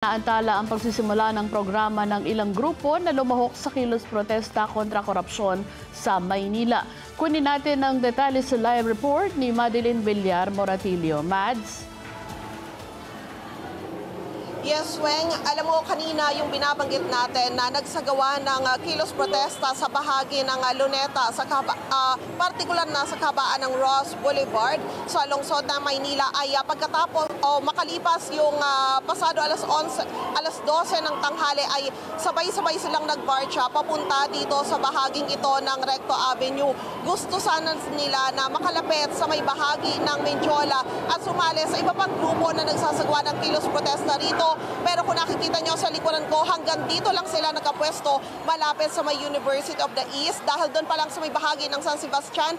Naantala ang pagsisimula ng programa ng ilang grupo na lumahok sa kilos protesta kontra korupsyon sa Maynila. Kunin natin ang detalye sa live report ni Madeline Villar Moratillo. Mads? Yes, Weng. Alam mo, kanina yung binabanggit natin na nagsagawa ng kilos protesta sa bahagi ng Luneta, sa partikular na sa kabaan ng Ross Boulevard sa lungsod ng Maynila ay pagkatapos o makalipas yung pasado alas 12 ng tanghali ay sabay-sabay silang nagmarcha papunta dito sa bahaging ito ng Recto Avenue. Gusto sana nila na makalapit sa may bahagi ng Menjola at sumali sa iba pang grupo na nagsasagawa ng kilos protesta rito. Pero kung nakikita nyo sa likuran ko, hanggang dito lang sila nakapwesto malapit sa may University of the East. Dahil doon pa lang sa may bahagi ng San Sebastian,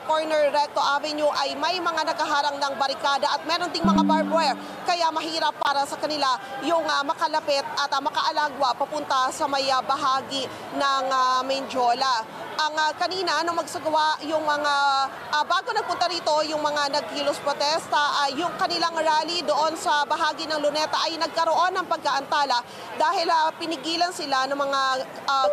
corner Recto Avenue ay may mga nakaharang ng barikada at meron ding mga barbed wire. Kaya mahirap para sa kanila yung makalapit at makaalagwa papunta sa may bahagi ng Menjola. Kanina, nung magsagawa yung mga, bago nagpunta rito, yung mga nagkilos protesta, yung kanilang rally doon sa bahagi ng Luneta ay nagkaroon ng pagkaantala dahil pinigilan sila ng mga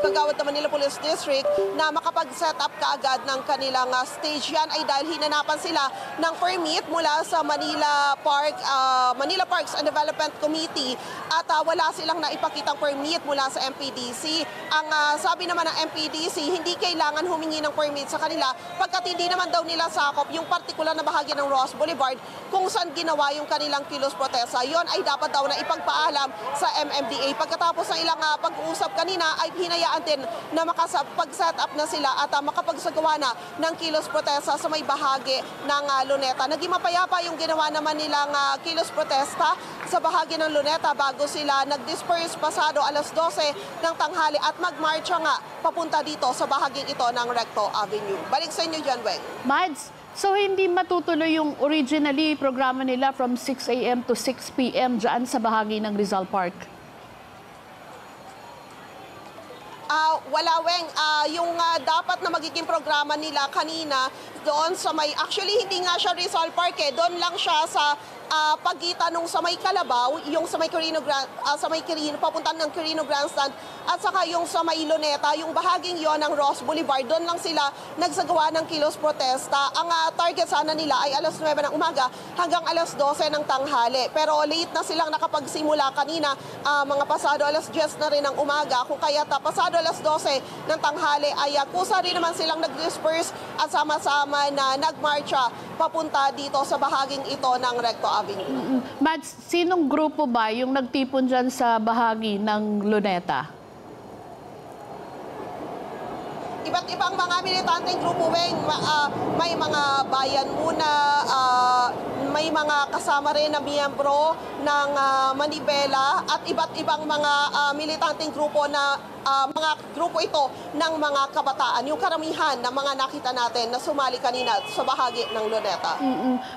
kagawad ng Manila Police District na makapag-set up kaagad ng kanilang stage. Yan ay dahil hinanapan sila ng permit mula sa Manila Parks and Development Committee at wala silang naipakitang permit mula sa MPDC. Ang sabi naman ng MPDC, hindi kailangan humingi ng permit sa kanila pagkat hindi naman daw nila sakop yung partikular na bahagi ng Ross Boulevard kung saan ginawa yung kanilang kilos protesta. Yon ay dapat daw na ipagpaalam sa MMDA. Pagkatapos ng ilang pag-uusap kanina ay hinayaan din na makapag-set up na sila at makapagsagawa na ng kilos protesta sa may bahagi ng Luneta. Naging mapayapa yung ginawa naman nilang kilos protesta sa bahagi ng Luneta bago sila nag-disperse pasado alas 12 ng tanghali at magmarcha nga papunta dito sa bahaging ito ng Recto Avenue. Balik sa inyo dyan, Weng. Mads, so hindi matutuloy yung originally programa nila from 6 a.m. to 6 p.m. dyan sa bahagi ng Rizal Park? Wala, Weng. Yung dapat na magiging programa nila kanina doon sa may, actually hindi nga siya Rizal Park doon lang siya sa pagitan nung sa may Kalabaw, yung sa may papuntan ng Quirino Grandstand at saka yung sa may Luneta, yung bahaging yon ng Ross Boulevard, doon lang sila nagsagawa ng kilos protesta. Ang target sana nila ay alas 9 ng umaga hanggang alas 12 ng tanghali. Pero late na silang nakapagsimula kanina, mga pasado alas 10 na rin ng umaga, kung kaya pasado alas 12 ng tanghali ay kusa rin naman silang nag-disperse at sama-sama na nagmarcha papunta dito sa bahaging ito ng Recto Avenue. Mads, sinong grupo ba yung nagtipon dyan sa bahagi ng Luneta? Iba't ibang mga militanteng grupo, Weng. May mga bayan muna, may mga kasama rin na miyembro ng Manibela at iba't ibang mga militanteng grupo na mga grupo ito ng mga kabataan. Yung karamihan ng mga nakita natin na sumali kanina sa bahagi ng Luneta.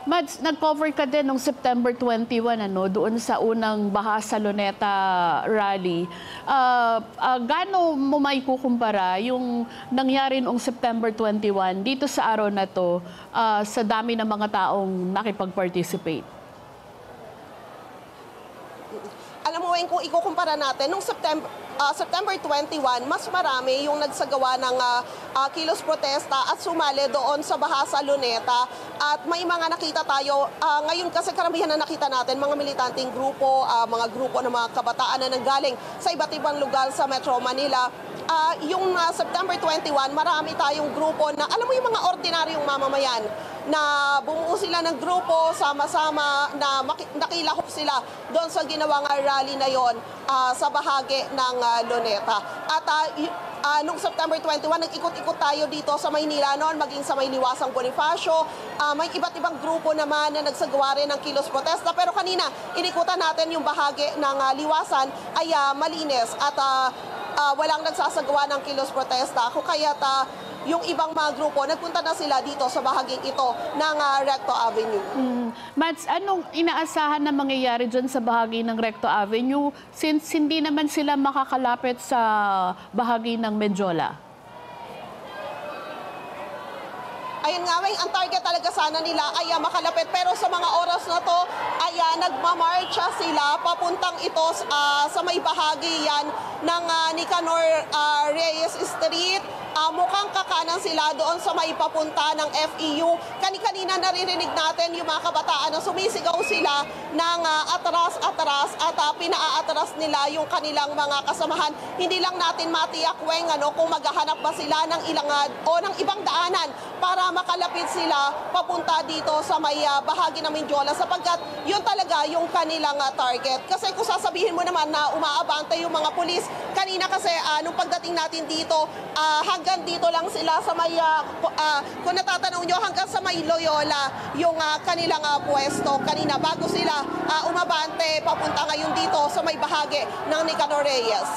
Mads, nag-cover ka din noong September 21, doon sa unang Baha sa Luneta rally. Gaano mo may kukumpara yung nangyari noong September 21 dito sa araw na to sa dami ng mga taong nakipag-participate? Alam mo, Weng, kung ikukumpara natin, nung September 21, mas marami yung nagsagawa ng kilos protesta at sumali doon sa Baha sa Luneta. At may mga nakita tayo, ngayon kasi karamihan na nakita natin, mga militanteng grupo, mga grupo ng mga kabataan na nanggaling sa iba't ibang lugar sa Metro Manila. Yung September 21, marami tayong grupo na, alam mo yung mga ordinaryong mamamayan, na bumuo sila ng grupo, sama-sama, na nakilahok sila doon sa ginawang rally na yon sa bahagi ng Luneta. At noong September 21, nag-ikot-ikot tayo dito sa Maynila noon, maging sa may Liwasang Bonifacio. May iba't ibang grupo naman na nagsagawa rin ng kilos protesta. Pero kanina, inikutan natin yung bahagi ng Liwasan ay malinis at walang nagsasagawa ng kilos protesta. Kung kaya't yung ibang mga grupo, nagpunta na sila dito sa bahaging ito ng Recto Avenue. Mads, anong inaasahan na mangyayari dyan sa bahagi ng Recto Avenue since hindi naman sila makakalapit sa bahagi ng Menjola? Ayun nga, Weng, ang target talaga sana nila ay makalapit. Pero sa mga oras na to ay nagmamarcha sila papuntang ito sa may bahagi yan ng Nicanor Reyes Street. Mukhang kakanan sila doon sa may papunta ng FEU. Kanina naririnig natin yung mga kabataan na sumisigaw sila ng atras-atras at pinaaatras nila yung kanilang mga kasamahan. Hindi lang natin matiyak, Weng, kung maghahanap ba sila ng ng ibang daanan para makalapit sila papunta dito sa may bahagi ng Mindiola sapagkat yun talaga yung kanilang target. Kasi kung sasabihin mo naman na umaabante yung mga pulis, kanina kasi nung pagdating natin dito, hanggang dito lang sila sa may, kung natatanong nyo, hanggang sa may Loyola yung kanilang pwesto kanina bago sila umabante papunta ngayon dito sa may bahagi ng Nicanor Reyes.